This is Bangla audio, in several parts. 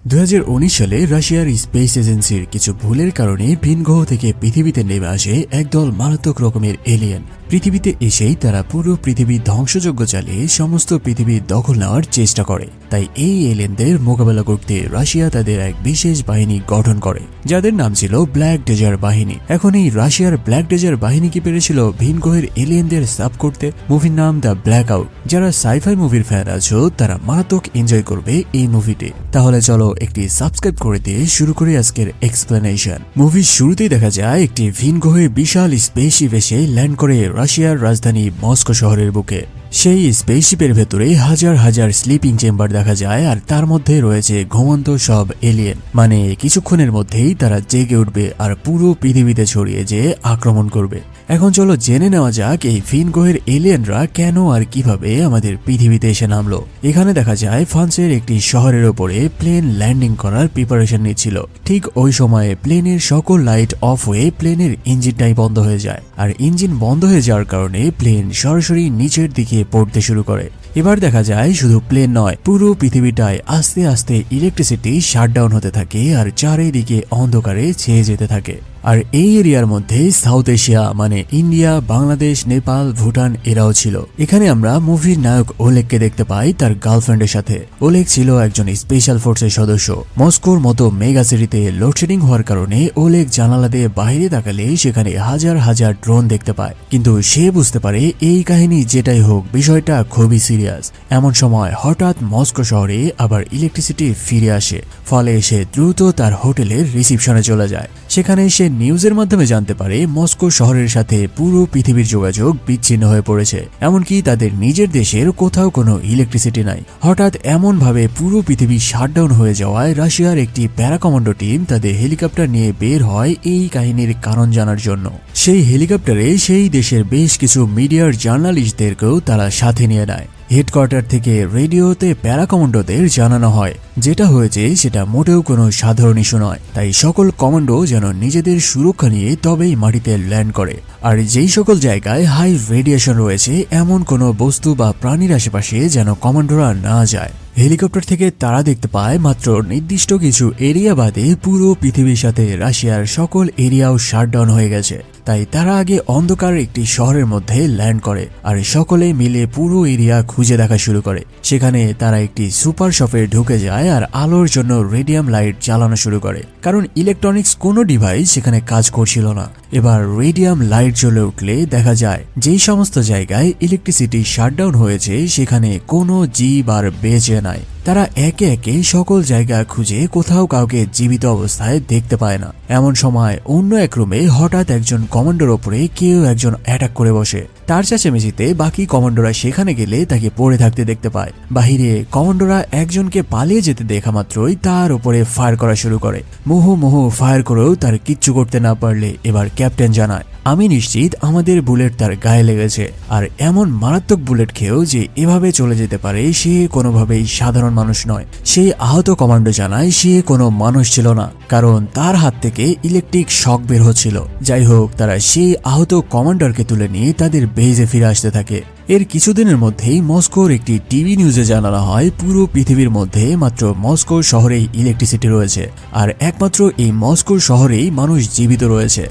2019 সালে রাশিয়ার স্পেস এজেন্সির কিছু ভুলের কারণে ভিন গ্রহ থেকে পৃথিবীতে নেমে আসে একদল মারাত্মক রকমের এলিয়েন। পৃথিবীতে এসেই তারা পুরো পৃথিবী ধ্বংসযজ্ঞ চালিয়ে সমস্ত পৃথিবীর দখল নেওয়ার চেষ্টা করে। তাই এই এলিয়েনদের মোকাবেলা করতে রাশিয়া তাদের এক বিশেষ বাহিনী গঠন করে, যাদের নাম ছিল ব্ল্যাক ডেজার্ট বাহিনী। এখন এই রাশিয়ার ব্ল্যাক ডেজার্ট বাহিনী কি পেরেছিল ভিন গ্রহের এলিয়েনদের সাব করতে? মুভির নাম দ্য ব্ল্যাক আউট। যারা সাইফাই মুভির ফ্যান আছো তারা মারাত্মক এনজয় করবে এই মুভিটি। তাহলে চলো একটি সাবস্ক্রাইব করে দিয়ে শুরু করি আজকের এক্সপ্লেনেশন। মুভির শুরুতেই দেখা যায় একটি ভিন গ্রহে বিশাল স্পেসশিপ এসে ল্যান্ড করে রাশিয়ার রাজধানী মস্কো শহরের বুকে। সেই স্পেসশিপের ভেতরে হাজার হাজার স্লিপিং চেম্বার দেখা যায়, আর তার মধ্যে রয়েছে ঘুমন্ত সব এলিয়েন। মানে কিছুক্ষণের মধ্যেই তারা জেগে উঠবে আর পুরো পৃথিবীতে ছড়িয়ে যেয়ে আক্রমণ করবে। এখন চলো জেনে নেওয়া যাক এই ভিন গ্রহের এলিয়েনরা কেন আর কিভাবে আমাদের পৃথিবীতে এসে নামলো। এখানে দেখা যায় ফ্রান্সের একটি শহরের ওপরে প্লেন ল্যান্ডিং করার প্রিপারেশন নিচ্ছিল। ঠিক ওই সময়ে প্লেনের সকল লাইট অফ হয়ে প্লেনের ইঞ্জিনটাই বন্ধ হয়ে যায়, আর ইঞ্জিন বন্ধ হয়ে যাওয়ার কারণে প্লেন সরাসরি নিচের দিকে পড়তে শুরু করে। এবার দেখা যায় শুধু প্লেন নয়, পুরো পৃথিবীটায় আস্তে আস্তে ইলেকট্রিসিটি শাটডাউন হতে থাকে আর চারিদিকে অন্ধকারে ছেয়ে যেতে থাকে। আর এই এরিয়ার মধ্যে সাউথ এশিয়া মানে ইন্ডিয়া, বাংলাদেশ, নেপাল, ভুটান এরাও ছিল। এখানে আমরা মুভির নায়ক ওলেগকে দেখতে পাই তার গার্লফ্রেন্ডের সাথে। ওলেগ ছিল একজন স্পেশাল ফোর্সের সদস্য। মস্কোর মতো মেগা সিটিতে লোডশেডিং হওয়ার কারণে ওলেগ জানালা দিয়ে বাইরে তাকালে সেখানে হাজার হাজার ড্রোন দেখতে পায়, কিন্তু সে বুঝতে পারে এই কাহিনী যেটাই হোক বিষয়টা খুবই সিরিয়াস। এমন সময় হঠাৎ মস্কো শহরে আবার ইলেকট্রিসিটি ফিরে আসে, ফলে সে দ্রুত তার হোটেলের রিসিপশনে চলে যায়। সেখানে সে নিউজের মাধ্যমে জানতে পারে মস্কো শহরের সাথে পুরো পৃথিবীর যোগাযোগ বিচ্ছিন্ন হয়ে পড়েছে, এমনকি তাদের নিজের দেশের কোথাও কোনো ইলেকট্রিসিটি নাই। হঠাৎ এমন ভাবে পুরো পৃথিবী শাটডাউন হয়ে যাওয়ায় রাশিয়ার একটি প্যারাকমান্ডো টিম তাদের হেলিকপ্টার নিয়ে বের হয় এই কাহিনীর কারণ জানার জন্য। সেই হেলিকপ্টারে সেই দেশের বেশ কিছু মিডিয়ার জার্নালিস্টদেরকেও তারা সাথে নিয়ে নেয়। হেডকোয়ার্টার থেকে রেডিওতে প্যারাকমান্ডোদের জানানো হয় যেটা হয়েছে সেটা মোটেও কোনো সাধারণ ইস্যু নয়, তাই সকল কমান্ডো যেন নিজেদের সুরক্ষা নিয়ে তবেই মাটিতে ল্যান্ড করে। আর যেই সকল জায়গায় হাই রেডিয়েশন রয়েছে এমন কোনো বস্তু বা প্রাণীর আশেপাশে যেন কমান্ডোরা না যায়। হেলিকপ্টার থেকে তারা দেখতে পায় মাত্র নির্দিষ্ট কিছু এরিয়া বাদে পুরো পৃথিবীর সাথে রাশিয়ার সকল এরিয়াও শাটডাউন হয়ে গেছে। তাই তারা আগে অন্ধকার একটি শহরের মধ্যে ল্যান্ড করে আর সকলে মিলে পুরো এরিয়া খুঁজে দেখা শুরু করে। সেখানে তারা একটি সুপার শপে ঢুকে যায় আর আলোর জন্য রেডিয়াম লাইট জ্বালানো শুরু করে, কারণ ইলেকট্রনিক্স কোনো ডিভাইস সেখানে কাজ করছিল না। এবার রেডিয়াম লাইট জ্বলে উঠলে দেখা যায় যেই সমস্ত জায়গায় ইলেকট্রিসিটি শাটডাউন হয়েছে সেখানে কোনো জীব আর বেঁচে নাই। তারা একে একে সকল জায়গা খুঁজে কোথাও কাউকে জীবিত অবস্থায় দেখতে পায় না। এমন সময় অন্য এক রুমে হঠাৎ একজন কমান্ডোর ওপরে কেউ একজন অ্যাটাক করে বসে। তার চেঁচামেচিতে বাকি কমান্ডোরা সেখানে গেলে তাকে পড়ে থাকতে দেখতে পায়। বাহিরে কমান্ডোরা একজনকে পালিয়ে যেতে দেখা মাত্রই তার উপরে ফায়ার করা শুরু করে। মুহু ফায়ার করেও তার কিচ্ছু করতে না পারলে এবার ক্যাপ্টেন জানায়, আমি নিশ্চিত আমাদের বুলেট তার গায়ে লেগেছে, আর এমন মারাত্মক বুলেট খেয়েও যে এভাবে চলে যেতে পারে সে কোনোভাবেই সাধারণ মানুষ নয়। সেই আহত কমান্ডো জানায় সে কোনো মানুষ ছিল না, কারণ তার হাত থেকে ইলেকট্রিক শক বের হচ্ছিল। যাই হোক, তারা সেই আহত কমান্ডারকে তুলে নিয়ে তাদের বেজে ফিরে আসতে থাকে। এর কিছুদিনের মধ্যেই মস্কোর একটি টিভি নিউজে জানানো হয় পুরো পৃথিবীর মধ্যে মাত্র মস্কো শহরেই ইলেকট্রিসিটি রয়েছে, আর একমাত্র এই মস্কো শহরেই মানুষ জীবিত রয়েছে।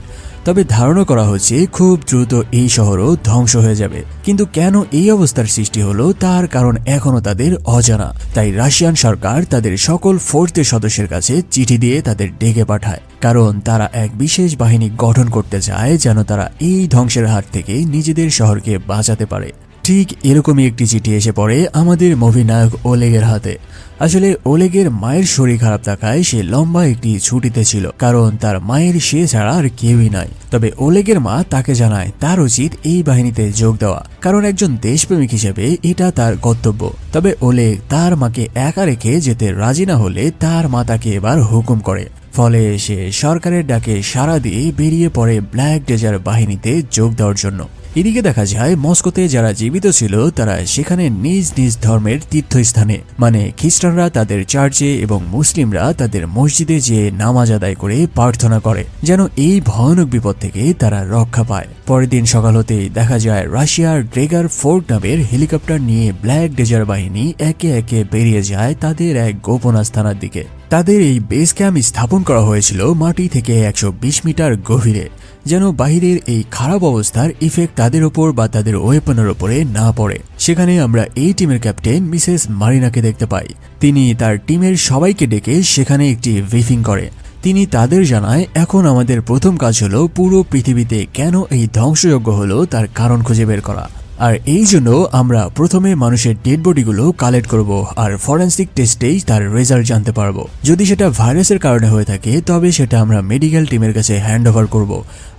তবে ধারণা করা হচ্ছে খুব দ্রুত এই শহরও ধ্বংস হয়ে যাবে। কিন্তু কেন এই অবস্থার সৃষ্টি হলো তার কারণ এখনো তাদের অজানা। তাই রাশিয়ান সরকার তাদের সকল ফোর্সের সদস্যের কাছে চিঠি দিয়ে তাদের ডেকে পাঠায়, কারণ তারা এক বিশেষ বাহিনী গঠন করতে চায় যেন তারা এই ধ্বংসের হাত থেকে নিজেদের শহরকে বাঁচাতে পারে। ঠিক এরকমই একটি চিঠি এসে পড়ে আমাদের মুভি নায়ক ওলেগের হাতে। আসলে ওলেগের মায়ের শরীর খারাপ থাকায় সে লম্বা একটি ছুটিতে ছিল, কারণ তার মায়ের সে ছাড়া আর কেউই নাই। তবে ওলেগের মা তাকে জানায় তার উচিত এই বাহিনীতে যোগ দেওয়া, কারণ একজন দেশপ্রেমিক হিসেবে এটা তার কর্তব্য। তবে ওলেগ তার মাকে একা রেখে যেতে রাজি না হলে তার মা তাকে এবার হুকুম করে। ফলে সে সরকারের ডাকে সাড়া দিয়ে বেরিয়ে পড়ে ব্ল্যাক ডেজার্ট বাহিনীতে যোগ দেওয়ার জন্য। এদিকে দেখা যায় মস্কোতে যারা জীবিত ছিল তারা সেখানে নিজ নিজ ধর্মের তীর্থস্থানে মানে খ্রিস্টানরা তাদের চার্চে এবং মুসলিমরা তাদের মসজিদে যেয়ে নামাজ আদায় করে প্রার্থনা করে যেন এই ভয়ানক বিপদ থেকে তারা রক্ষা পায়। পরের দিন সকাল হতেই দেখা যায় রাশিয়ার ড্রেগার ফোর্ট নামের হেলিকপ্টার নিয়ে ব্ল্যাক ডেজার্ট বাহিনী একে একে বেরিয়ে যায় তাদের এক গোপন আস্তানার দিকে। তাদের এই বেস ক্যাম্প স্থাপন করা হয়েছিল মাটি থেকে 120 মিটার গভীরে, যেন বাহিরের এই খারাপ অবস্থার ইফেক্ট তাদের ওপর বা তাদের ওয়েপনের ওপরে না পড়ে। সেখানে আমরা এই টিমের ক্যাপ্টেন মিসেস মারিনাকে দেখতে পাই। তিনি তার টিমের সবাইকে ডেকে সেখানে একটি ব্রিফিং করে। তিনি তাদের জানায় এখন আমাদের প্রথম কাজ হলো পুরো পৃথিবীতে কেন এই ধ্বংসযজ্ঞ হলো তার কারণ খুঁজে বের করা। আর এই জন্য আমরা প্রথমে মানুষের ডেড বডিগুলো কালেক্ট করব আর ফরেন্সিক টেস্টেই তার রেজাল্ট জানতে পারবো। যদি সেটা ভাইরাসের কারণে হয়ে থাকে তবে সেটা আমরা মেডিকেল টিমের কাছে হ্যান্ড ওভার করব,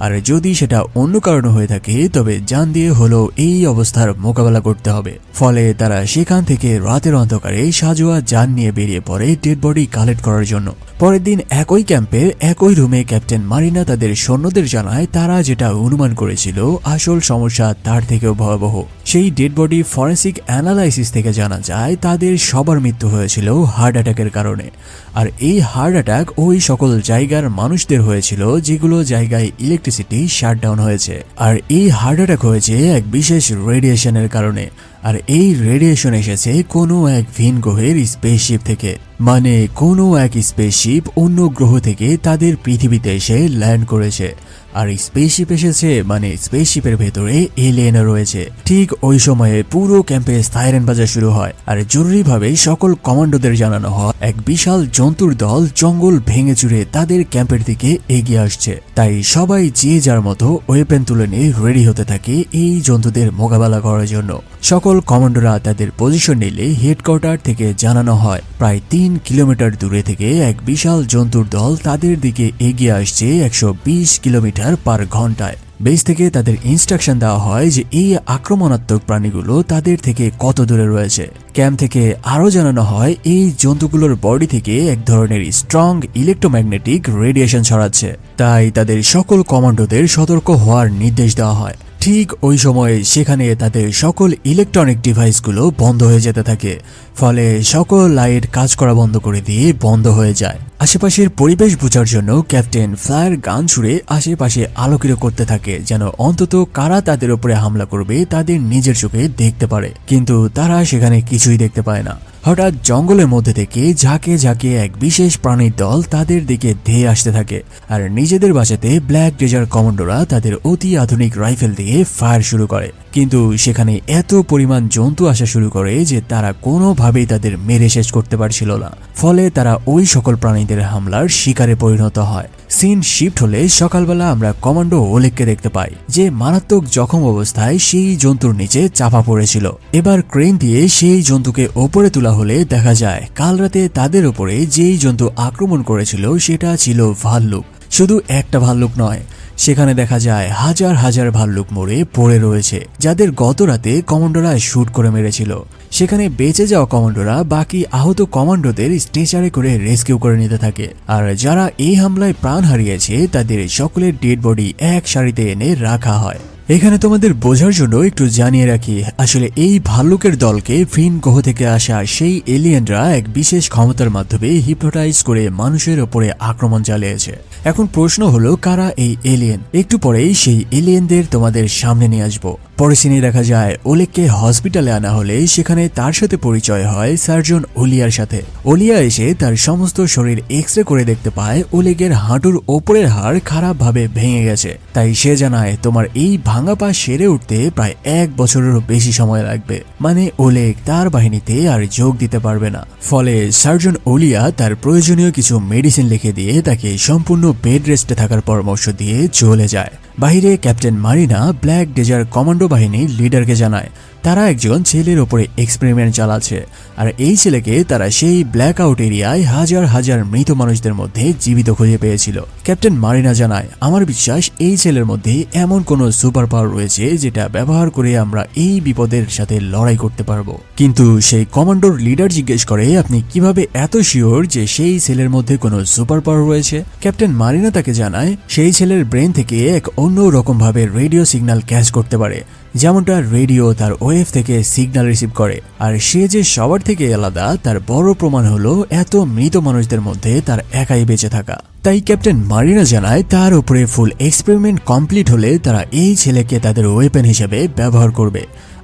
আর যদি সেটা অন্য কারণে হয়ে থাকে তবে জান দিয়ে হলো এই অবস্থার মোকাবেলা করতে হবে। ফলে তারা সেখান থেকে রাতের অন্ধকারে সাজোয়া যান নিয়ে বেরিয়ে পড়ে ডেড বডি কালেক্ট করার জন্য। পরের দিন একই ক্যাম্পের একই রুমে ক্যাপ্টেন মারিনা তাদের সৈন্যদের জানায় তারা যেটা অনুমান করেছিল আসল সমস্যা তার থেকেও ভয়াবহ। সেই ডেড বডি ফরেন্সিক অ্যানালাইসিস থেকে জানা যায় তাদের সবার মৃত্যু হয়েছিল হার্ট অ্যাটাকের কারণে। আর এই হার্ট অ্যাটাক ওই সকল জায়গার মানুষদের হয়েছিল যেগুলো জায়গায় ইলেকট্রিসিটি শাটডাউন হয়েছে। আর এই হার্ট অ্যাটাক হয়েছে এক বিশেষ রেডিয়েশনের কারণে। আর এই রেডিয়েশন এসেছে কোনো এক ভিন গ্রহের স্পেসশিপ থেকে, মানে কোনো এক স্পেসশিপ অন্য গ্রহ থেকে তাদের পৃথিবীতে এসে ল্যান্ড করেছে। আর স্পেসশিপ এসেছে মানে স্পেসশিপের ভেতরে এলিয়েন রয়েছে। ঠিক ওই সময়ে পুরো ক্যাম্পে সাইরেন বাজা শুরু হয় আর জরুরিভাবে সকল কমান্ডোদের জানানো হয় এক বিশাল জন্তুর দল জঙ্গল ভেঙে চুরে তাদের ক্যাম্পের দিকে এগিয়ে আসছে। তাই সবাই যে যার মতো ওয়েপেন তুলে নিয়ে রেডি হতে থাকে এই জন্তুদের মোকাবেলা করার জন্য। সকল কমান্ডোরা তাদের পজিশন নিলে হেডকোয়ার্টার থেকে জানানো হয় প্রায় 3 কিলোমিটার দূরে থেকে এক বিশাল জন্তুর দল তাদের দিকে এগিয়ে আসছে 120 কিলোমিটার পার ঘন্টায়। বেস থেকে তাদের ইনস্ট্রাকশন দেওয়া হয় যে এই আক্রমণাত্মক প্রাণীগুলো তাদের থেকে কত দূরে রয়েছে। ক্যাম্প থেকে আরও জানানো হয় এই জন্তুগুলোর বডি থেকে এক ধরনের স্ট্রং ইলেকট্রোম্যাগনেটিক রেডিয়েশন ছড়াচ্ছে, তাই তাদের সকল কমান্ডোদের সতর্ক হওয়ার নির্দেশ দেওয়া হয়। ঠিক ওই সময়ে সেখানে তাদের সকল ইলেকট্রনিক ডিভাইসগুলো বন্ধ হয়ে যেতে থাকে, ফলে সকল লাইট কাজ করা বন্ধ করে দিয়ে বন্ধ হয়ে যায়। আশেপাশের পরিবেশ বোঝার জন্য ক্যাপ্টেন ফ্লায়ার গান ছুড়ে আশেপাশে আলোকিত করতে থাকে যেন অন্তত কারা তাদের উপরে হামলা করবে তাদের নিজের চোখে দেখতে পারে, কিন্তু তারা সেখানে কিছুই দেখতে পায় না। হঠাৎ জঙ্গলের মধ্যে থেকে ঝাঁকে ঝাঁকে এক বিশেষ প্রাণীর দল তাদের দিকে ধেয়ে আসতে থাকে। আর নিজেদের বাঁচাতে ব্ল্যাক ডেজার্ট কমান্ডোরা তাদের অতি আধুনিক রাইফেল দিয়ে ফায়ার শুরু করে, কিন্তু সেখানে এত পরিমাণ জন্তু আসা শুরু করে যে তারা কোনোভাবেই তাদের মেরে শেষ করতে পারছিল না। ফলে তারা ওই সকল প্রাণীদের হামলার শিকারে পরিণত হয়। সিন শিফট হলে সকালবেলা আমরা কমান্ডো ওলেগকে দেখতে পাই যে মারাত্মক জখম অবস্থায় সেই জন্তুর নিচে চাপা পড়েছিল। এবার ক্রেন দিয়ে সেই জন্তুকে ওপরে তোলা হলে দেখা যায় কাল রাতে তাদের উপরে যেই জন্তু আক্রমণ করেছিল সেটা ছিল ভাল্লুক। শুধু একটা ভাল্লুক নয়, সেখানে দেখা যায় হাজার হাজার ভাল্লুক মরে পড়ে রয়েছে যাদের গত রাতে কমান্ডোরা শুট করে মেরেছিল। সেখানে বেঁচে যাওয়া কমান্ডোরা বাকি আহত কমান্ডোদের স্ট্রেচারে করে রেস্কিউ করে নিতে থাকে। আর যারা এই হামলায় প্রাণ হারিয়েছে তাদের সকলের ডেড বডি এক সারিতে এনে রাখা হয়। এখানে তোমাদের বোঝার জন্য একটু জানিয়ে রাখি, আসলে এই ভাল্লুকের দলকে ভিন গ্রহ থেকে আসা সেই এলিয়েনরা এক বিশেষ ক্ষমতার মাধ্যমে হিপনোটাইজ করে মানুষের ওপরে আক্রমণ চালিয়েছে। এখন প্রশ্ন হলো কারা এই এলিয়েন? একটু পরেই সেই এলিয়েনদের তোমাদের সামনে নিয়ে আসবো। পরে সিনে দেখা যায় ওলেগকে হসপিটালে আনা হলে সেখানে তার সাথে পরিচয় হয় সার্জন ওলিয়ার সাথে। ওলিয়া এসে তার সমস্ত শরীর এক্স রে করে দেখতে পায় ওলেগের হাঁটুর ওপরের হাড় খারাপ ভাবে ভেঙে গেছে। তাই সে জানায় তোমার এই ভাঙা পা সেরে উঠতে প্রায় 1 বছরেরও বেশি সময় লাগবে, মানে ওলেগ তার বাহিনীতে আর যোগ দিতে পারবে না। ফলে সার্জন ওলিয়া তার প্রয়োজনীয় কিছু মেডিসিন লিখে দিয়ে তাকে সম্পূর্ণ বেড রেস্টে থাকার পরামর্শ দিয়ে চলে যায়। বাহিরে captain Marina black desert commando বাহিনীর লিডারকে জানায় তারা একজন ছেলের ওপরে এক্সপেরিমেন্ট চালাচ্ছে, আর এই ছেলেকে তারা সেই ব্ল্যাক আউট এরিয়ায় হাজার হাজার মৃত মানুষদের মধ্যে জীবিত খুঁজে পেয়েছিল। ক্যাপ্টেন মারিনা জানায় আমার বিশ্বাস এই ছেলের মধ্যে এমন কোনো সুপার পাওয়ার রয়েছে যেটা ব্যবহার করে আমরা এই বিপদের সাথে লড়াই করতে পারবো। কিন্তু সেই কমান্ডোর লিডার জিজ্ঞেস করে আপনি কিভাবে এত শিওর যে সেই ছেলের মধ্যে কোনো সুপার পাওয়ার রয়েছে? ক্যাপ্টেন মারিনা তাকে জানায় সেই ছেলের ব্রেন থেকে এক অন্য রকম ভাবে রেডিও সিগন্যাল ক্যাচ করতে পারে, যেমনটা রেডিও তার ওয়েভ থেকে সিগন্যাল রিসিভ করে। আর সে যে সবার থেকে আলাদা তার বড় প্রমাণ হলো এত মৃত মানুষদের মধ্যে তার একাই বেঁচে থাকা। তাই ক্যাপ্টেন মারিনা জানায় তার উপরে ফুল এক্সপেরিমেন্ট কমপ্লিট হলে তারা এই ছেলেকে তাদের ওয়েপেন হিসেবে ব্যবহার করবে।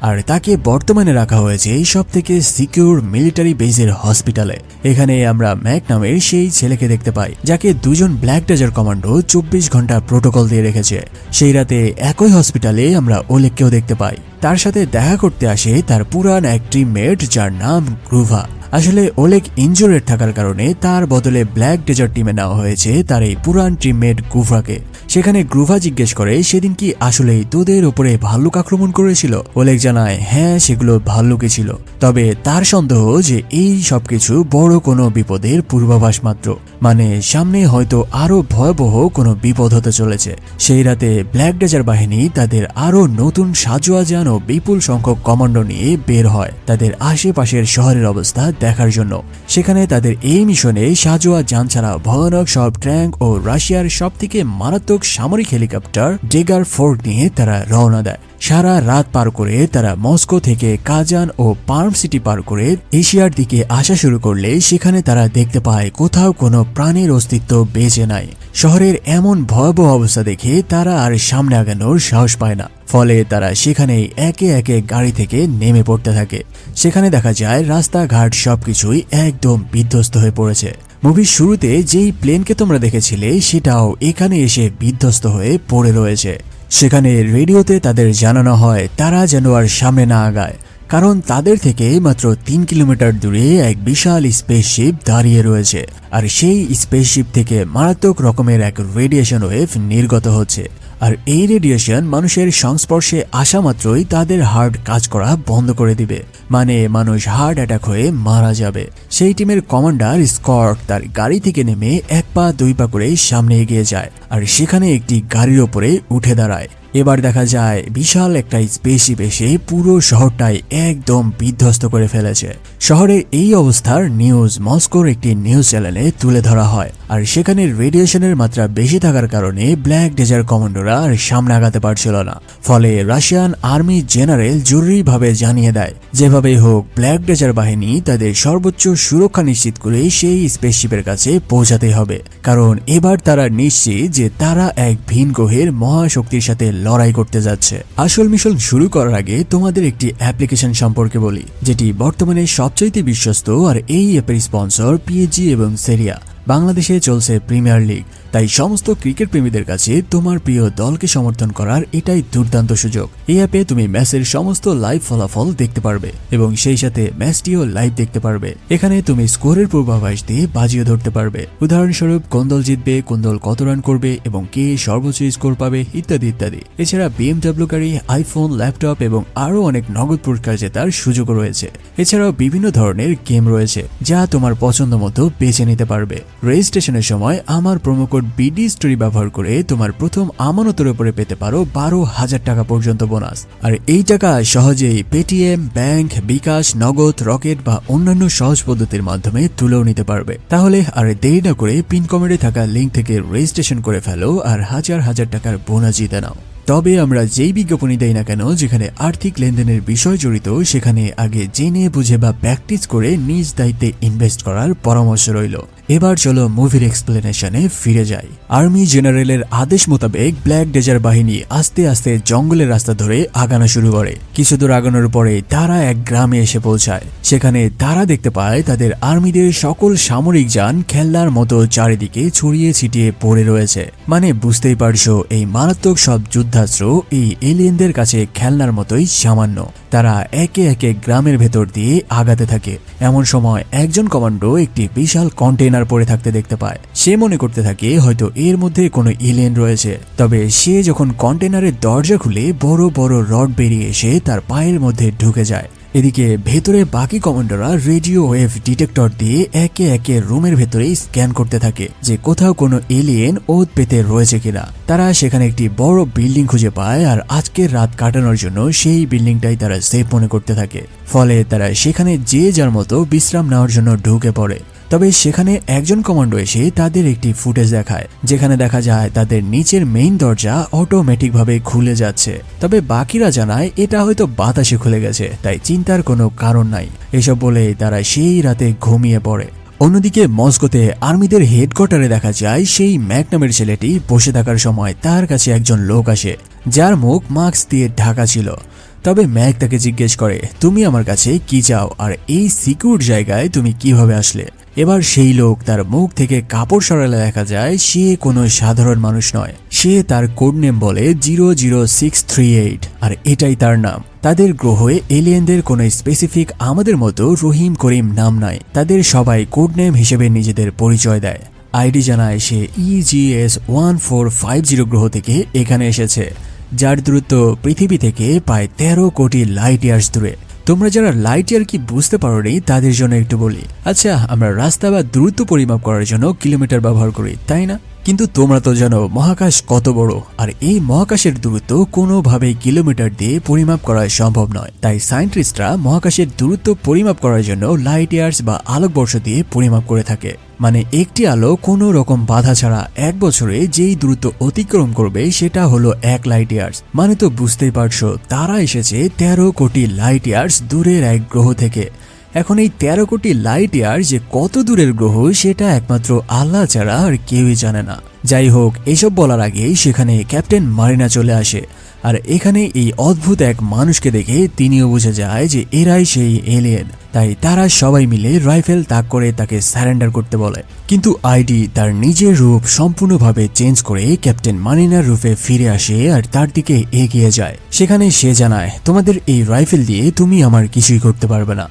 আর তাকে বর্তমানে রাখা হয়েছে সবথেকে সিকিউর মিলিটারি বেজের হসপিটালে। এখানে আমরা ম্যাক নামের সেই ছেলেকে দেখতে পাই যাকে দুজন ব্ল্যাক ডেজার্ট কমান্ডো 24 ঘন্টা প্রোটোকল দিয়ে রেখেছে। সেই রাতে একই হসপিটালে আমরা ওলেগকেও দেখতে পাই। তার সাথে দেখা করতে আসে তার পুরান এক টিমমেট যার নাম গ্রুভা। আসলে ওলেগ ইনজুরেড থাকার কারণে তার বদলে ব্ল্যাক ডেজার্ট টিমে নেওয়া হয়েছে তার এই পুরান টিমমেট গ্রুভাকে। সেখানে গ্রুভা জিজ্ঞেস করে সেদিন কি আসলেই তোদের উপরে ভাল্লুক আক্রমণ করেছিল? ওলেগ জানায় হ্যাঁ, সেগুলো ভাল্লুকই ছিল, তবে তার সন্দেহ যে এই সবকিছু বড় কোনো বিপদের পূর্বাভাস মাত্র, মানে সামনে হয়তো আরো ভয়াবহ কোনো বিপদ হতে চলেছে। সেই রাতে ব্ল্যাক ডেজার্ট বাহিনী তাদের আরো নতুন সাজোয়াজান ও বিপুল সংখ্যক কমান্ডো নিয়ে বের হয় তাদের আশেপাশের শহরের অবস্থা দেখার জন্য। সেখানে তাদের এই মিশনে সাজোয়া যান ছাড়া ভয়ানক সব ট্যাঙ্ক ও রাশিয়ার সবথেকে মারাত্মক সামরিক হেলিকপ্টার ডেগার ফোর্ট নিয়ে তারা রওনা দেয়। সারা রাত পার করে তারা মস্কো থেকে কাজান ও পার্ম সিটি পার করে এশিয়ার দিকে আসা শুরু করলে সেখানে তারা দেখতে পায় কোথাও কোনো প্রাণীর অস্তিত্ব বেঁচে নাই। শহরের এমন ভয়াবহ অবস্থা দেখে তারা আর সামনে আগানোর সাহস পায় না, ফলে তারা সেখানেই একে একে গাড়ি থেকে নেমে পড়তে থাকে। সেখানে দেখা যায় রাস্তাঘাট সবকিছুই একদম বিধ্বস্ত হয়ে পড়েছে। মুভির শুরুতে যেই প্লেনকে তোমরা দেখেছিলে সেটাও এখানে এসে বিধ্বস্ত হয়ে পড়ে রয়েছে। সেখানে রেডিওতে তাদের জানানো হয় তারা যেন আর সামনে না আগায়, কারণ তাদের থেকে মাত্র 3 কিলোমিটার দূরে এক বিশাল স্পেসশিপ দাঁড়িয়ে রয়েছে, আর সেই স্পেসশিপ থেকে মারাত্মক রকমের এক রেডিয়েশন ওয়েভ নির্গত হচ্ছে। আর এই রেডিয়েশন মানুষের সংস্পর্শে আসা মাত্রই তাদের হার্ট কাজ করা বন্ধ করে দিবে, মানে মানুষ হার্ট অ্যাটাক হয়ে মারা যাবে। সেই টিমের কমান্ডার স্কট তার গাড়ি থেকে নেমে 1 পা 2 পা করে সামনে এগিয়ে যায় আর সেখানে একটি গাড়ির ওপরে উঠে দাঁড়ায়। এবার দেখা যায় বিশাল একটা স্পেসশিপ এসে পুরো শহরটাই একদম বিধ্বস্ত করে ফেলেছে। শহরের এই অবস্থার নিউজ মস্কোর একটি নিউজ চ্যানেলে তুলে ধরা হয়, আর সেখানে রেডিয়েশনের মাত্রা বেশি থাকার কারণে ব্ল্যাক ডেজার্ট কমান্ডোরা আর সামনে আগাতে পারছিল না। ফলে রাশিয়ান আর্মি জেনারেল জরুরিভাবে জানিয়ে দেয় যেভাবেই হোক ব্ল্যাক ডেজার্ট বাহিনী তাদের সর্বোচ্চ সুরক্ষা নিশ্চিত করে সেই স্পেসশিপের কাছে পৌঁছাতে হবে, কারণ এবার তারা নিশ্চিত যে তারা এক ভিন গ্রহের মহাশক্তির সাথে লড়াই করতে যাচ্ছে। আসল মিশন শুরু করার আগে তোমাদের একটি অ্যাপ্লিকেশন সম্পর্কে বলি, যেটি বর্তমানে সবচাইতে বিশ্বস্ত, আর এই অ্যাপের স্পন্সর পিএসজি এবং সেরিয়া। বাংলাদেশে চলছে প্রিমিয়ার লিগ, তাই সমস্ত ক্রিকেট প্রেমীদের কাছে তোমার প্রিয় দলকে সমর্থন করার এটাই দুর্দান্ত সুযোগ। এই অ্যাপে তুমি ম্যাচের সমস্ত লাইভ ফলাফল দেখতে পারবে এবং সেই সাথে ম্যাচটিও লাইভ দেখতে পারবে। এখানে তুমি স্কোরের পূর্বাভাস দিয়ে বাজিয়ে ধরতে পারবে, উদাহরণস্বরূপ কোন দল জিতবে, কোন দল কত রান করবে এবং কে সর্বোচ্চ স্কোর পাবে ইত্যাদি ইত্যাদি। এছাড়া BMW গাড়ি, আইফোন, ল্যাপটপ এবং আরো অনেক নগদ পুরস্কার জেতার সুযোগও রয়েছে। এছাড়াও বিভিন্ন ধরনের গেম রয়েছে যা তোমার পছন্দ মতো বেছে নিতে পারবে। রেজিস্ট্রেশনের সময় আমার প্রোমো কোড বিডি স্টোরি ব্যবহার করে তোমার প্রথম আমানতের উপরে পেতে পারো 12,000 টাকা পর্যন্ত বোনাস। আর এই টাকা সহজেই পেটিএম, ব্যাংক, বিকাশ, নগদ, রকেট বা অন্যান্য সহজ পদ্ধতির মাধ্যমে তুলেও নিতে পারবে। তাহলে আর দেরি না করে পিন কমেন্টে থাকা লিঙ্ক থেকে রেজিস্ট্রেশন করে ফেলো আর হাজার হাজার টাকার বোনাস জিতে নাও। তবে আমরা যেই বিজ্ঞাপনই দেই না কেন যেখানে আর্থিক লেনদেনের বিষয় জড়িত, সেখানে আগে জেনে বুঝে বা প্র্যাকটিস করে নিজ দায়িত্বে ইনভেস্ট করার পরামর্শ রইল। এবার চলো মুভির এক্সপ্লেনেশনে ফিরে যাই। আর্মি জেনারেলের আদেশ মোতাবেক ব্ল্যাক ডেজার্ট বাহিনী আস্তে আস্তে জঙ্গলের রাস্তা ধরে আগানো শুরু করে। কিছু দূর আগানোর পরে তারা এক গ্রামে এসে পৌঁছায়। সেখানে তারা দেখতে পায় তাদের আর্মিদের সকল সামরিক যান খেলনার মতো চারিদিকে ছড়িয়ে ছিটিয়ে পড়ে রয়েছে। মানে বুঝতেই পারছো এই মারাত্মক সব যুদ্ধাস্ত্র এই এলিয়েনদের কাছে খেলনার মতোই সামান্য। তারা একে একে গ্রামের ভেতর দিয়ে আগাতে থাকে। এমন সময় একজন কমান্ডো একটি বিশাল কন্টেইনার পড়ে থাকতে দেখতে পায়। সে মনে করতে থাকে হয়তো এর মধ্যে কোনো এলিয়েন রয়েছে। তবে সে যখন কন্টেইনারের দরজা খুলে বড় বড় রড বেরিয়ে এসে তার পায়ের মধ্যে ঢুকে যায়। এদিকে ভেতরে বাকি কমান্ডোরা রেডিও ওয়েভ ডিটেক্টর দিয়ে একে একে রুমের ভেতরে স্ক্যান করতে থাকে যে কোথাও কোনো এলিয়েন ওত পেতে রয়েছে কিনা। তারা সেখানে একটি বড় বিল্ডিং খুঁজে পায়, আর আজকের রাত কাটানোর জন্য সেই বিল্ডিংটাই তারা সেফ মনে করতে থাকে। ফলে তারা সেখানে যে যার মতো বিশ্রাম নেওয়ার জন্য ঢুকে পড়ে। তবে সেখানে একজন কমান্ডো এসে তাদের একটি ফুটেজ দেখায় যেখানে দেখা যায় তাদের নিচের মেইন দরজা অটোমেটিক ভাবে খুলে যাচ্ছে। তবে বাকিরা জানায় এটা হয়তো বাতাসে খুলে গেছে, তাই চিন্তার কোনো কারণ নাই। এসব বলে তারা সেই রাতে ঘুমিয়ে পড়ে। অন্যদিকে মস্কোতে আর্মিদের হেডকোয়ার্টারে দেখা যায় সেই ম্যাক নামের ছেলেটি বসে থাকার সময় তার কাছে একজন লোক আসে যার মুখ মাস্ক দিয়ে ঢাকা ছিল। তবে ম্যাক তাকে জিজ্ঞেস করে, তুমি আমার কাছে কি চাও আর এই সিকিউর জায়গায় তুমি কিভাবে আসলে? এবার সেই লোক তার মুখ থেকে কাপড় সরালে দেখা যায় সে কোনো সাধারণ মানুষ নয়। সে তার কোড নেম বলে 00638 আর এটাই তার নাম। তাদের গ্রহে এলিয়েনদের কোনো স্পেসিফিক আমাদের মতো রহিম করিম নাম নাই, তাদের সবাই কোড নেম হিসেবে নিজেদের পরিচয় দেয়। আইডি জানায় সে EGS 1450 গ্রহ থেকে এখানে এসেছে, যার দূরত্ব পৃথিবী থেকে প্রায় 13 কোটি লাইট ইয়ার্স দূরে। তোমরা যারা লাইট ইয়ার কি বুঝতে পারোনি তাদের জন্য একটু বলি। আচ্ছা, আমরা রাস্তা বা দূরত্ব পরিমাপ করার জন্য কিলোমিটার ব্যবহার করি, তাই না? কিন্তু তোমরা তো জানো মহাকাশ কত বড়, আর এই মহাকাশের দূরত্ব কোনোভাবেই কিলোমিটার দিয়ে পরিমাপ করা সম্ভব নয়। তাই সায়েন্টিস্টরা মহাকাশের দূরত্ব পরিমাপ করার জন্য লাইট ইয়ার্স বা আলোকবর্ষ দিয়ে পরিমাপ করে থাকে। মানে একটি আলো কোনো রকম বাধা ছাড়া 1 বছরে যেই দূরত্ব অতিক্রম করবে সেটা হলো 1 লাইট ইয়ার্স। মানে তো বুঝতেই পারছো, তারা এসেছে 13 কোটি লাইট ইয়ার্স দূরের এক গ্রহ থেকে। এখন এই 13 কোটি লাইট ইয়ার যে কত দূরের গ্রহ সেটা একমাত্র আল্লাহ ছাড়া আর কেউই জানে না। যাই হোক, এসব বলার আগে সেখানে ক্যাপ্টেন মারিনা চলে আসে, আর এখানে এই অদ্ভুত এক মানুষকে দেখে তিনিও বুঝে যায় যে এরাই সেই এলিয়েন। তাই তারা সবাই মিলে রাইফেল তাক করে তাকে সারেন্ডার করতে বলে। কিন্তু আইডি তার নিজের রূপ সম্পূর্ণভাবে চেঞ্জ করে ক্যাপ্টেন মারিনার রূপে ফিরে আসে আর তার দিকে এগিয়ে যায়। সেখানে সে জানায়, তোমাদের এই রাইফেল দিয়ে তুমি আমার কিছুই করতে পারবে না।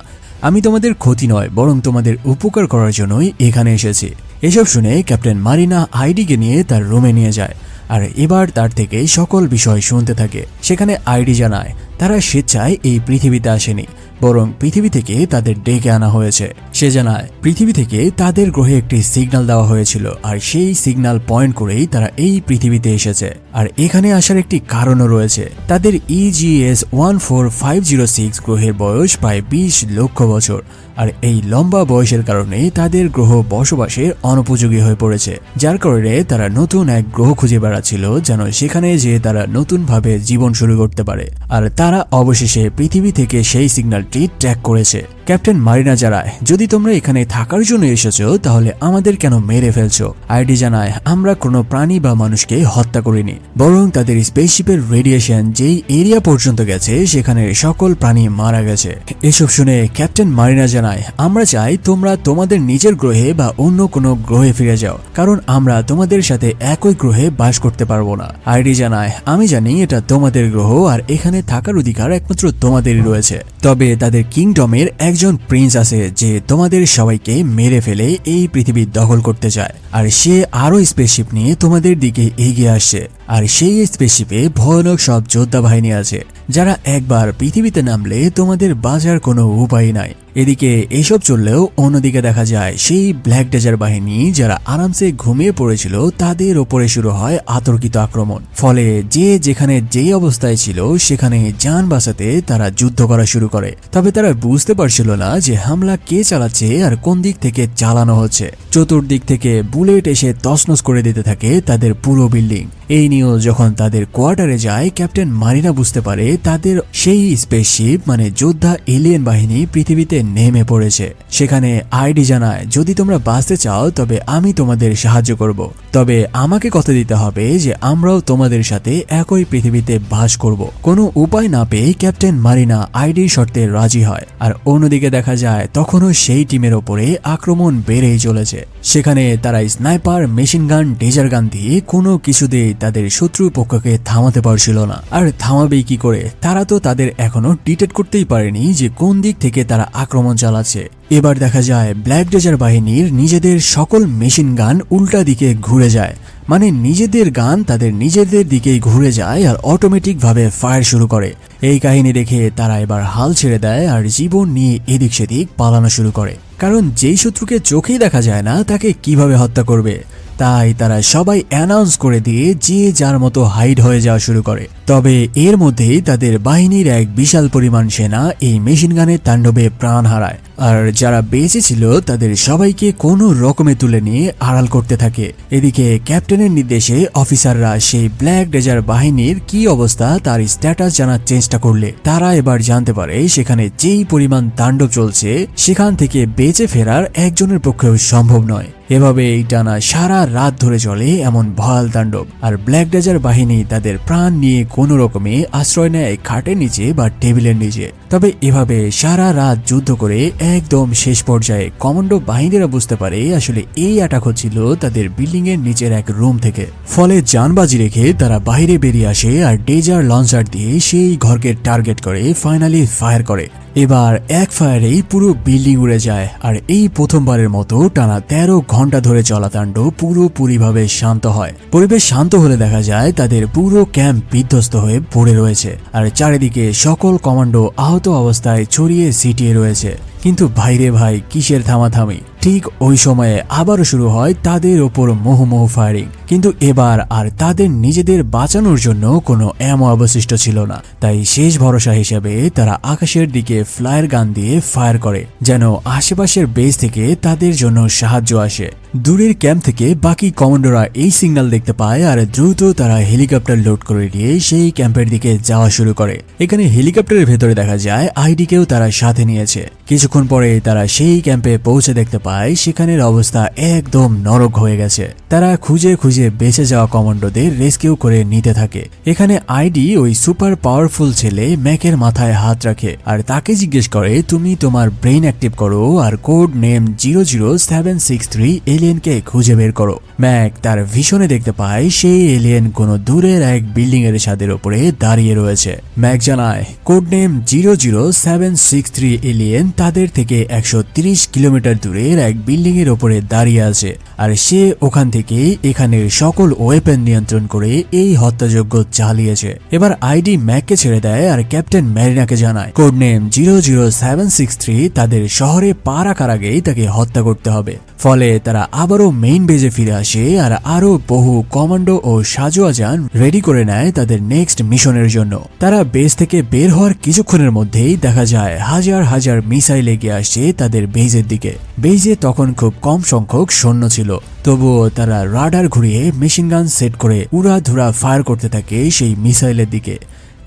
আমি তোমাদের ক্ষতি নয় বরং তোমাদের উপকার করার জন্যই এখানে এসেছি। এসব শুনে ক্যাপ্টেন মারিনা আইডিকে নিয়ে তার রুমে নিয়ে যায় আর এবার তার থেকে সকল বিষয় শুনতে থাকে। সেখানে আইডি জানায় তারা স্বেচ্ছায় এই পৃথিবীতে আসেনি, বরং পৃথিবী থেকে তাদের ডেকে আনা হয়েছে। সে জানায় পৃথিবী থেকে তাদের গ্রহে একটি সিগন্যাল দেওয়া হয়েছিল আর সেই সিগন্যাল পয়েন্ট করেই তারা এই পৃথিবীতে এসেছে। আর এখানে আসার একটি কারণও রয়েছে। তাদের EGS 14506 গ্রহের বয়স প্রায় 20 লক্ষ বছর, আর এই লম্বা বয়সের কারণে তাদের গ্রহ বসবাসের অনুপযোগী হয়ে পড়েছে, যার কারণে তারা নতুন এক গ্রহ খুঁজে বেড়াচ্ছিল যেন সেখানে যে তারা নতুনভাবে জীবন শুরু করতে পারে। আর তারা অবশেষে পৃথিবী থেকে সেই সিগন্যালটি ট্র্যাক করেছে। ক্যাপ্টেন মারিনা জানায়, যদি তোমরা এখানে থাকার জন্য এসেছো তাহলে আমাদের কেন মেরে ফেলছো? আইডি জানায়, আমরা কোনো প্রাণী বা মানুষকে হত্যা করিনি, বরং তাদের স্পেসশিপের রেডিয়েশন যেই এরিয়া পর্যন্ত গেছে সেখানে সকল প্রাণী মারা গেছে। এসব শুনে ক্যাপ্টেন মারিনা জানায়, আমরা চাই তোমরা তোমাদের নিজের গ্রহে বা অন্য কোনো গ্রহে ফিরে যাও, কারণ আমরা তোমাদের সাথে একই গ্রহে বাস করতে পারবো না। আইডি জানায়, আমি জানি এটা তোমাদের গ্রহ আর এখানে থাকার অধিকার একমাত্র তোমাদেরই রয়েছে, তবে তাদের কিংডমের একজন প্রিন্স আছে যে তোমাদের সবাইকে মেরে ফেলে এই পৃথিবী দখল করতে চায়, আর সে আরো স্পেসশিপ নিয়ে তোমাদের দিকে এগিয়ে আসছে। আর সেই স্পেসশিপে ভয়ানক সব যোদ্ধা বাহিনী আছে, যারা একবার পৃথিবীতে নামলে তোমাদের বাঁচার কোনো উপায় নাই। এদিকে এসব চললেও অন্যদিকে দেখা যায় সেই ব্ল্যাক ডেজার বাহিনী যারা আরামসে ঘুমিয়ে পড়েছিল তাদের ওপরে শুরু হয় আতর্কিত আক্রমণ। ফলে যে যেখানে যেই অবস্থায় ছিল সেখানে যান বাঁচাতে তারা যুদ্ধ করা শুরু করে। তবে তারা বুঝতে পারছিল না যে হামলা কে চালাচ্ছে আর কোন দিক থেকে চালানো হচ্ছে। চতুর্দিক থেকে বুলেট এসে তছনছ করে দিতে থাকে তাদের পুরো বিল্ডিং। এই নিয়েও যখন তাদের কোয়ার্টারে যায় ক্যাপ্টেন মারিনা বুঝতে পারে তাদের সেই স্পেসশিপ মানে যোদ্ধা এলিয়েন বাহিনী পৃথিবীতে নেমে পড়েছে। সেখানে আইডি জানায়, যদি তোমরা বাঁচতে চাও তবে আমি তোমাদের সাহায্য করব, তবে আমাকে কথা দিতে হবে যে আমরাও তোমাদের সাথে একই পৃথিবীতে বাস করব। কোনো উপায় না পেয়ে ক্যাপ্টেন মারিনা আইডির শর্তে রাজি হয়। আর অন্যদিকে দেখা যায় তখনও সেই টিমের ওপরে আক্রমণ বেড়েই চলেছে। সেখানে তারা স্নাইপার, মেশিন গান, ডেজার গান দিয়ে কোনো কিছুতেই তাদের শত্রু পক্ষকে থামাতে পারছিল না। আর থামাবেই কি করে? তারা তো তাদের এখনো ডিটেক্ট করতেই পারেনি যে কোন দিক থেকে তারা আক্রমণ চালাচ্ছে। এবার দেখা যায় ব্ল্যাক ডেজার বাহিনীর নিজেদের সকল মেশিন গান উল্টা দিকে ঘুরে যায়, মানে নিজেদের গান তাদের নিজেদের দিকেই ঘুরে যায় আর অটোমেটিক ভাবে ফায়ার শুরু করে। এই কাহিনী দেখে তারা এবার হাল ছেড়ে দেয় আর জীবন নিয়ে এদিক সেদিক পালানো শুরু করে, কারণ যেই শত্রুকে চোখেই দেখা যায় না তাকে কিভাবে হত্যা করবে। তাই তারা সবাই অ্যানাউন্স করে দিয়ে যে যার মতো হাইড হয়ে যাওয়া শুরু করে। তবে এর মধ্যেই তাদের বাহিনীর এক বিশাল পরিমাণ সেনা এই মেশিন গানের তাণ্ডবে প্রাণ হারায়, আর যারা বেঁচে ছিল তাদের সবাইকে কোনো রকমে তুলে নিয়ে আড়াল করতে থাকে। এদিকে ক্যাপ্টেনের নির্দেশে অফিসাররা সেই ব্ল্যাক ডেজার বাহিনীর কি অবস্থা তার স্ট্যাটাস জানার চেষ্টা করলে তারা এবার জানতে পারে সেখানে যেই পরিমাণ তাণ্ডব চলছে সেখান থেকে বেঁচে ফেরার একজনের পক্ষেও সম্ভব নয়। এভাবে এই টানা সারা রাত ধরে চলে এমন ভয়াল তাণ্ডব। আর ব্ল্যাক ডেজার বাহিনী তাদের প্রাণ নিয়ে কোনো রকমে আশ্রয় নেয় খাটের নিচে বা টেবিলের নিচে। তবে এভাবে সারা রাত যুদ্ধ করে একদম শেষ পর্যায়ে কমান্ডো বাহিনীরা বুঝতে পারে আসলে এই অ্যাটাক হচ্ছিল তাদের বিল্ডিং এর নিচের এক রুম থেকে। ফলে জানবাজি রেখে তারা বাইরে বেরিয়ে আসে আর ডেজার লঞ্চার দিয়ে সেই ঘরকে টার্গেট করে ফাইনালি ফায়ার করে। এবার এক ফায়ারেই পুরো বিল্ডিং উড়ে যায়। আর এই প্রথমবারের মতো টানা 13 ঘন্টা ধরে চলা তাণ্ডব পুরোপুরিভাবে শান্ত হয়। পরিবেশ শান্ত হলে দেখা যায় তাদের পুরো ক্যাম্প বিধ্বস্ত হয়ে পড়ে রয়েছে আর চারিদিকে সকল কমান্ডো আহত অবস্থায় ছড়িয়ে ছিটিয়ে রয়েছে। কিন্তু ভাইরে ভাই, কিসের থামাথামি। ঠিক ওই সময়ে আবারও শুরু হয় তাদের ওপর মুহুর্মুহু ফায়ারিং। কিন্তু এবার আর তাদের নিজেদের বাঁচানোর জন্য কোনো অ্যামো অবশিষ্ট ছিল না। তাই শেষ ভরসা হিসেবে তারা আকাশের দিকে ফ্লায়ার গান দিয়ে ফায়ার করে, যেন আশেপাশের বেস থেকে তাদের জন্য সাহায্য আসে। দূরের ক্যাম্প থেকে বাকি কমান্ডোরা এই সিগন্যাল দেখতে পায় আর দ্রুত তারা হেলিকপ্টার লোড করে নিয়ে সেই ক্যাম্পের দিকে যাওয়া শুরু করে। এখানে হেলিকপ্টারের ভেতরে দেখা যায় আইডিকেও তারা সাথে নিয়েছে। কিছুক্ষণ পরে তারা সেই ক্যাম্পে পৌঁছে দেখতে পায় সেখানের অবস্থা একদম নরক হয়ে গেছে। তারা খুঁজে খুঁজে বেঁচে যাওয়া কমান্ডোদের রেস্কিউ করে নিতে থাকে। এখানে আইডি ওই সুপার পাওয়ারফুল ছেলে ম্যাকের মাথায় হাত রাখে আর তাকে জিজ্ঞেস করে, তুমি তোমার ব্রেন অ্যাক্টিভ করো আর কোড নেম 00763 এলিয়েনকে খুঁজে বের করো। ম্যাক তার ভিশনে দেখতে পায় সেই এলিয়েন কোনো দূরের এক বিল্ডিং এর ছাদের উপরে দাঁড়িয়ে রয়েছে। ম্যাক জানায় কোড নেম 00763 এলিয়েন তাদের থেকে 130 কিলোমিটার দূরের এক বিল্ডিং এর উপরে দাঁড়িয়ে আছে আর সে ওখান থেকে এখানের সকল ওয়েপেন নিয়ন্ত্রণ করে এই হত্যাযজ্ঞ চালিয়েছে। এবার আইডি ম্যাককে ছেড়ে দেয় আর ক্যাপ্টেন ম্যারিনাকে জানায় কোড নেম 00763 তাদের শহরে পা রাখার আগেই তাকে হত্যা করতে হবে। ফলে তারা আবারও মেইন বেজে ফিরে আসে আর আরো বহু কমান্ডো ও সাজোয়াজান রেডি করে নেয় তাদের নেক্সট মিশনের জন্য। তারা বেস থেকে বের হওয়ার কিছুক্ষণের মধ্যেই দেখা যায় হাজার হাজার মিসাইল এগিয়ে আসছে তাদের বেজের দিকে। বেজে তখন খুব কম সংখ্যক সৈন্য ছিল, তবুও তারা রাডার ঘুরিয়ে মেশিনগান সেট করে উড়াধুরা ফায়ার করতে থাকে সেই মিসাইলের দিকে।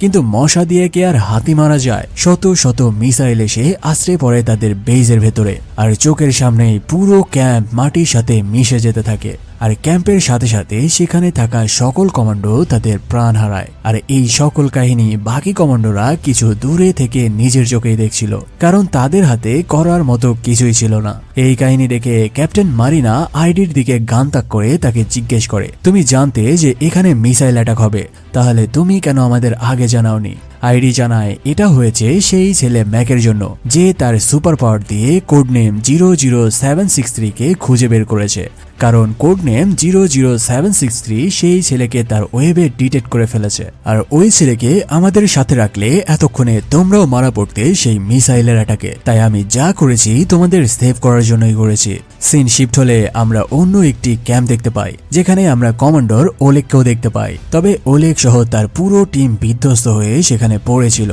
কিন্তু মশা দিয়ে কে আর হাতি মারা যায়? শত শত মিসাইল এসে আশ্রে পড়ে তাদের বেজের ভেতরে আর চোখের সামনেই পুরো ক্যাম্প মাটির সাথে মিশে যেতে থাকে। আর ক্যাম্পের সাথে সাথে সেখানে থাকা সকল কমান্ডো তাদের প্রাণ হারায়। আর এই সকল কাহিনী বাকি কমান্ডোরা কিছু দূরে থেকে নিজের চোখেই দেখছিল, কারণ তাদের হাতে করার মতো কিছুই ছিল না। এই কাহিনী দেখে ক্যাপ্টেন মারিনা আইডির দিকে গান তাক করে তাকে জিজ্ঞেস করে, তুমি জানতে যে এখানে মিসাইল অ্যাটাক হবে, তাহলে তুমি কেন আমাদের আগে জানাওনি? আইডি জানায় এটা হয়েছে সেই ছেলে ম্যাকের জন্য, যে তার সুপার পাওয়ার দিয়ে কোড নেম 00763 কে খুঁজে বের করেছে। কারণ কোড নেম 00763 সেই ছেলেকে তার ওয়েবে ডিটেক্ট করে ফেলেছে। আর ওই ছেলেকে আমাদের সাথে রাখলে এতক্ষণে তোমরাও মারা পড়তে সেই মিসাইলের অ্যাটাকে। তাই আমি যা করেছি তোমাদের সেভ করার জন্যই করেছি। সিন শিফট হলে আমরা অন্য একটি ক্যাম্প দেখতে পাই, যেখানে আমরা কমান্ডর ওলেগকেও দেখতে পাই। তবে ওলেগ সহ তার পুরো টিম বিধ্বস্ত হয়ে সেখানে পড়েছিল।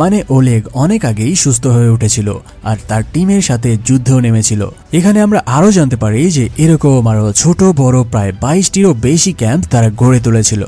মানে ওলেগ অনেক আগেই সুস্থ হয়ে উঠেছিল আর তার টিমের সাথে যুদ্ধেও নেমেছিল। এখানে আমরা আরো জানতে পারি যে এরকম আরো ছোট বড় প্রায় 22টিরও বেশি ক্যাম্প তারা গড়ে তুলেছিল।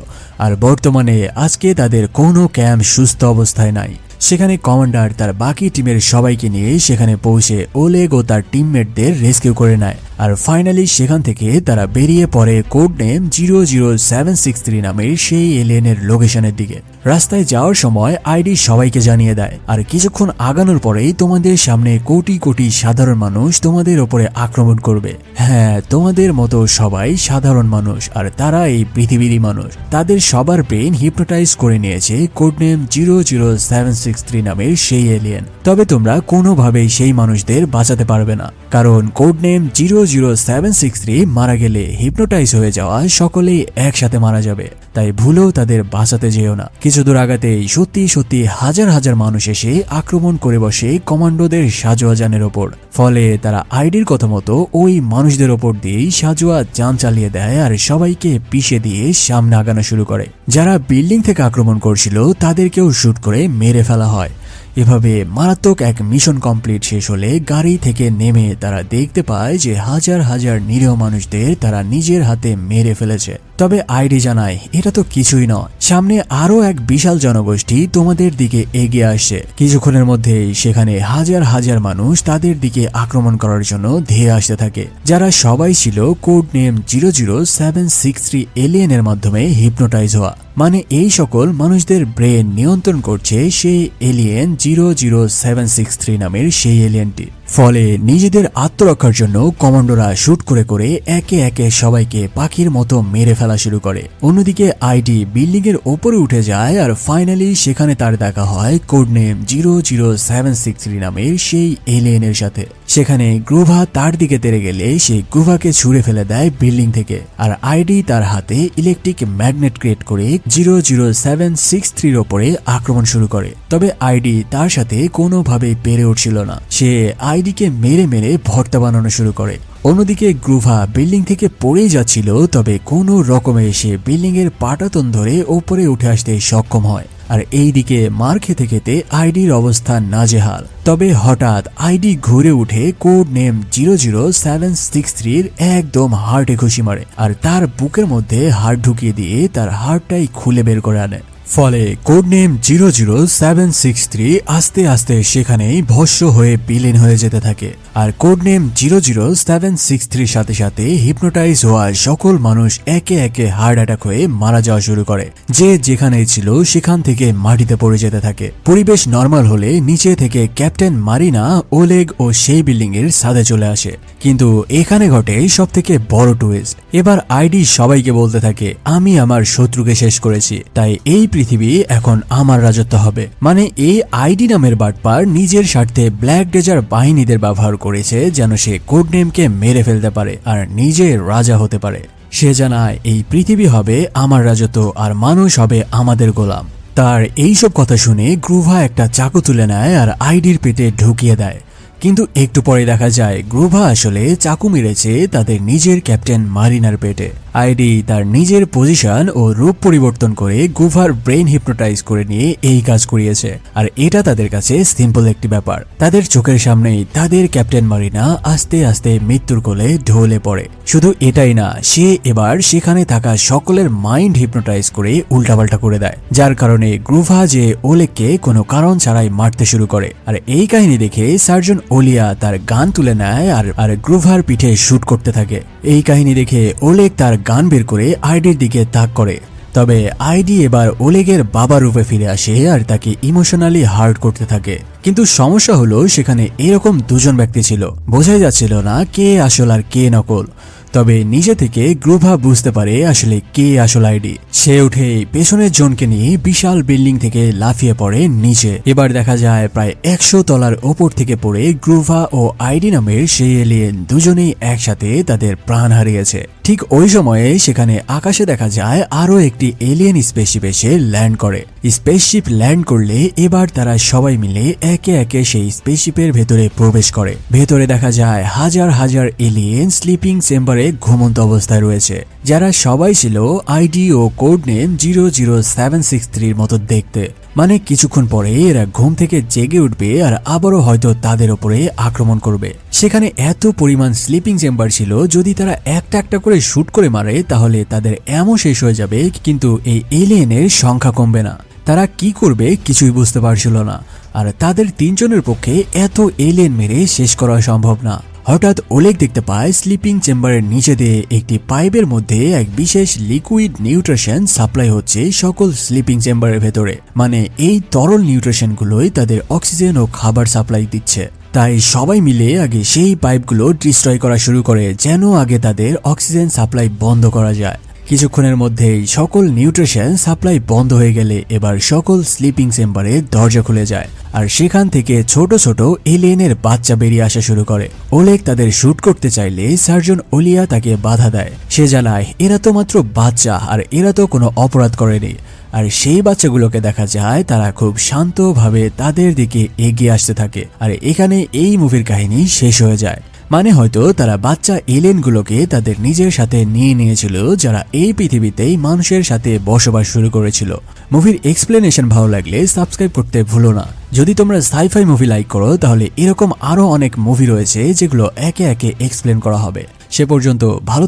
আর বর্তমানে আজকে তাদের কোনো ক্যাম্প সুস্থ অবস্থায় নাই। সেখানে কমান্ডার তার বাকি টিমের সবাইকে নিয়ে সেখানে পৌঁছে ওলেগ ও তার টিমমেটদের রেস্কিউ করে নেয়। আর ফাইনালি সেখান থেকে তারা বেরিয়ে পড়ে কোড নেম 00763 নামের সেই এলিয়েনের লোকেশনের দিকে। রাস্তায় যাওয়ার সময় আইডি সবাইকে জানিয়ে দেয়, আর কিছুক্ষণ আগানোর পরেই তোমাদের সামনে কোটি কোটি সাধারণ মানুষ তোমাদের ওপরে আক্রমণ করবে। হ্যাঁ, তোমাদের মতো সবাই সাধারণ মানুষ, আর তারা এই পৃথিবীরই মানুষ। তাদের সবার ব্রেন হিপনোটাইজ করে নিয়েছে কোড নেম 00763 নামের সেই এলিয়েন। তবে তোমরা কোনোভাবেই সেই মানুষদের বাঁচাতে পারবে না, কারণ কোড নেম 00763 মারা গেলে হিপনোটাইজ হয়ে যাওয়া সকলেই একসাথে মারা যাবে। তাই ভুলেও তাদের বাঁচাতে যেও না। কিছু দূর আগাতেই সত্যি সত্যি হাজার হাজার মানুষ এসে আক্রমণ করে বসে কমান্ডোদের সাজোয়াজানের ওপর। ফলে তারা আইডির কথা মতো ওই মানুষদের ওপর দিয়েই সাজোয়া যান চালিয়ে দেয় আর সবাইকে পিষে দিয়ে সামনে আগানো শুরু করে। যারা বিল্ডিং থেকে আক্রমণ করছিল তাদেরকেও শুট করে মেরে ফেলা হয়। এভাবে মারাত্মক এক মিশন কমপ্লিট শেষ হলে গাড়ি থেকে নেমে তারা দেখতে পায় যে হাজার হাজার নিরীহ মানুষদের তারা নিজের হাতে মেরে ফেলেছে। তবে আইডি জানায় এটা তো কিছুই নয়, সামনে আরো এক বিশাল জনগোষ্ঠী তোমাদের দিকে এগিয়ে আসছে। কিছুক্ষণের মধ্যেই সেখানে হাজার হাজার মানুষ তাদের দিকে আক্রমণ করার জন্য ধেয়ে আসতে থাকে, যারা সবাই ছিল কোড নেম 00763 এলিয়েনের মাধ্যমে হিপনোটাইজ হওয়া। মানে এই সকল মানুষদের ব্রেন নিয়ন্ত্রণ করছে সেই এলিয়েন 00763 নামের সেই এলিয়েনটি। ফলে নিজেদের আত্মরক্ষার জন্য কমান্ডোরা শুট করে করে একে একে সবাইকে পাখির মতো মেরে ফেলা শুরু করে। অন্যদিকে আইডি বিল্ডিং এর ওপরে উঠে যায় আর ফাইনালি সেখানে তার দেখা হয় কোড নেম 00763 নামের সেই এলিয়েনের সাথে। সেখানে গ্রুভা তার দিকে তেড়ে গেলে সে গ্রুভাকে ছুঁড়ে ফেলে দেয় বিল্ডিং থেকে, আর আইডি তার হাতে ইলেকট্রিক ম্যাগনেট ক্রিয়েট করে 00763 ওপরে আক্রমণ শুরু করে। তবে আইডি তার সাথে কোনোভাবেই পেরে উঠছিল না, সে আইডিকে মেরে মেরে ভর্তা বানানো শুরু করে। অন্যদিকে গ্রুভা বিল্ডিং থেকে পড়েই যাচ্ছিল, তবে কোনো রকমে সে বিল্ডিং এর পাটাতন ধরে ওপরে উঠে আসতে সক্ষম হয়। আর এইদিকে মার খেতে খেতে আইডির অবস্থা নাজেহাল। তবে হঠাৎ আইডি ঘুরে উঠে কোড নেম 00763 একদম হার্টে ঘুষি মারে, আর তার বুকের মধ্যে হাড় ঢুকিয়ে দিয়ে তার হাড়টাই খুলে বের করে আনে। ফলে কোড নেম 00763 আস্তে আস্তে সেখানেই ভস্ম হয়ে বিলীন হয়ে যেতে থাকে। আর কোড নেম 00763 সাথে সাথে হিপনোটাইজ হওয়া সকল মানুষ একে একে হার্ট অ্যাটাক হয়ে মারা যাওয়া শুরু করে। যে যেখানেই ছিল সেখান থেকে মাটিতে পড়ে যেতে থাকে। পরিবেশ নরমাল হলে নিচে থেকে ক্যাপ্টেন মারিনা, ওলেগ ও সেই বিল্ডিং এর ছাদে চলে আসে। কিন্তু এখানে ঘটে সব থেকে বড় টুইস্ট। এবার আইডি সবাইকে বলতে থাকে, আমি আমার শত্রুকে শেষ করেছি, তাই এই পৃথিবী এখন আমার রাজত্ব হবে। মানে এই আইডি নামের বাটপার নিজের স্বার্থে ব্ল্যাক ডেজার বাহিনীদের ব্যবহার করেছে যেন সে কোড নেমকে মেরে ফেলতে পারে আর নিজে রাজা হতে পারে। সে জানায় এই পৃথিবী হবে আমার রাজত্ব আর মানুষ হবে আমাদের গোলাম। তার এইসব কথা শুনে গ্রুভা একটা চাকু তুলে নেয় আর আইডির পেটে ঢুকিয়ে দেয়। কিন্তু একটু পরে দেখা যায় গ্রুভা আসলে চাকু মেরেছে তাদের নিজের ক্যাপ্টেন মারিনার পেটে। আইডি তার নিজের পজিশন ও রূপ পরিবর্তন করে গ্রুভার ব্রেন হিপনোটাইজ করে নিয়ে এই কাজ করিয়েছে। আর এটা তাদের কাছে সিম্পল একটি ব্যাপার। তাদের চোখের সামনেই তাদের ক্যাপ্টেন মারিনা আস্তে আস্তে মৃত্যুর কোলে ঢলে পড়ে। শুধু এটাই না, সে এবার সেখানে থাকা সকলের মাইন্ড হিপনোটাইজ করে উল্টাপাল্টা করে দেয়, যার কারণে গ্রুভা যে ওলেগকে কোনো কারণ ছাড়াই মারতে শুরু করে। আর এই কাহিনী দেখে সার্জন ওলিয়া তার গান তুলে নেয় আর গ্রুভার পিঠে শুট করতে থাকে। এই কাহিনী দেখে ওলেগ তার গান বের করে আইডির দিকে তাক করে। তবে আইডি এবার ওলেগের বাবা রূপে ফিরে আসে আর তাকে ইমোশনালি হার্ট করতে থাকে। কিন্তু সমস্যা হলো সেখানে এরকম দুজন ব্যক্তি ছিল, বোঝাই যাচ্ছিল না কে আসল আর কে নকল। তবে নিজে থেকে গ্রুভা বুঝতে পারে আসলে কে আসল আইডি। সে উঠে পেছনের জনকে নিয়ে বিশাল বিল্ডিং থেকে লাফিয়ে পড়ে নিচে। এবার দেখা যায় প্রায় 100 তলার ওপর থেকে পড়ে গ্রুভা ও আইডি নামের সেই এলিয়েন দুজনেই একসাথে তাদের প্রাণ হারিয়েছে। ঠিক ওই সময়ে সেখানে আকাশে দেখা যায় আরো একটি এলিয়েন স্পেসশিপ এসে ল্যান্ড করে। স্পেসশিপ ল্যান্ড করলে এবার তারা সবাই মিলে একে একে সেই স্পেসশিপের ভেতরে প্রবেশ করে। ভেতরে দেখা যায় হাজার হাজার এলিয়েন স্লিপিং চেম্বারে ঘুমন্ত অবস্থায় রয়েছে, যারা সবাই ছিল আইডি ও কোড নেম 00763 মতো দেখতে। মানে কিছুক্ষণ পরে এরা ঘুম থেকে জেগে উঠবে আর আবারও হয়তো তাদের উপরে আক্রমণ করবে। সেখানে এত পরিমাণ স্লিপিং চেম্বার ছিল, যদি তারা একটা একটা করে শুট করে মারে তাহলে তাদের এমন শেষ হয়ে যাবে, কিন্তু এই এলিয়েনের সংখ্যা কমবে না। তারা কি করবে কিছুই বুঝতে পারছিল না, আর তাদের তিনজনের পক্ষে এত এলিয়েন মেরে শেষ করা সম্ভব না। হঠাৎ ওলেগ দেখতে পায় স্লিপিং চেম্বারের নিচে দিয়ে একটি পাইপের মধ্যে এক বিশেষ লিকুইড নিউট্রিশন সাপ্লাই হচ্ছে সকল স্লিপিং চেম্বারের ভেতরে। মানে এই তরল নিউট্রিশন গুলোই তাদের অক্সিজেন ও খাবার সাপ্লাই দিচ্ছে। তাই সবাই মিলে আগে সেই পাইপগুলো ডিস্ট্রয় করা শুরু করে, যেন আগে তাদের অক্সিজেন সাপ্লাই বন্ধ করা যায়। কিছুক্ষণের মধ্যেই সকল নিউট্রিশন সাপ্লাই বন্ধ হয়ে গেলে এবার সকল স্লিপিং চেম্বারে দরজা খুলে যায়, আর সেখান থেকে ছোট ছোট এলিয়েনের বাচ্চা বেরিয়ে আসা শুরু করে। ওলেগ তাদের শুট করতে চাইলে সার্জন ওলিয়া তাকে বাধা দেয়। সে জানায় এরা তো মাত্র বাচ্চা আর এরা তো কোনো অপরাধ করেনি। আর সেই বাচ্চাগুলোকে দেখা যায় তারা খুব শান্তভাবে তাদের দিকে এগিয়ে আসতে থাকে। আর এখানে এই মুভির কাহিনী শেষ হয়ে যায়। মানে হয়তো তারা বাচ্চা এলিয়েনগুলোকে তাদের নিজের সাথে নিয়ে নিয়েছিল, যারা এই পৃথিবীতেই মানুষের সাথে বসবাস শুরু করেছিল। মুভির এক্সপ্লেনেশন ভালো লাগলে সাবস্ক্রাইব করতে ভুলো না। যদি তোমরা সাইফাই মুভি লাইক করো তাহলে এরকম আরো অনেক মুভি রয়েছে যেগুলো একে একে এক্সপ্লেন করা হবে। সে পর্যন্ত ভালো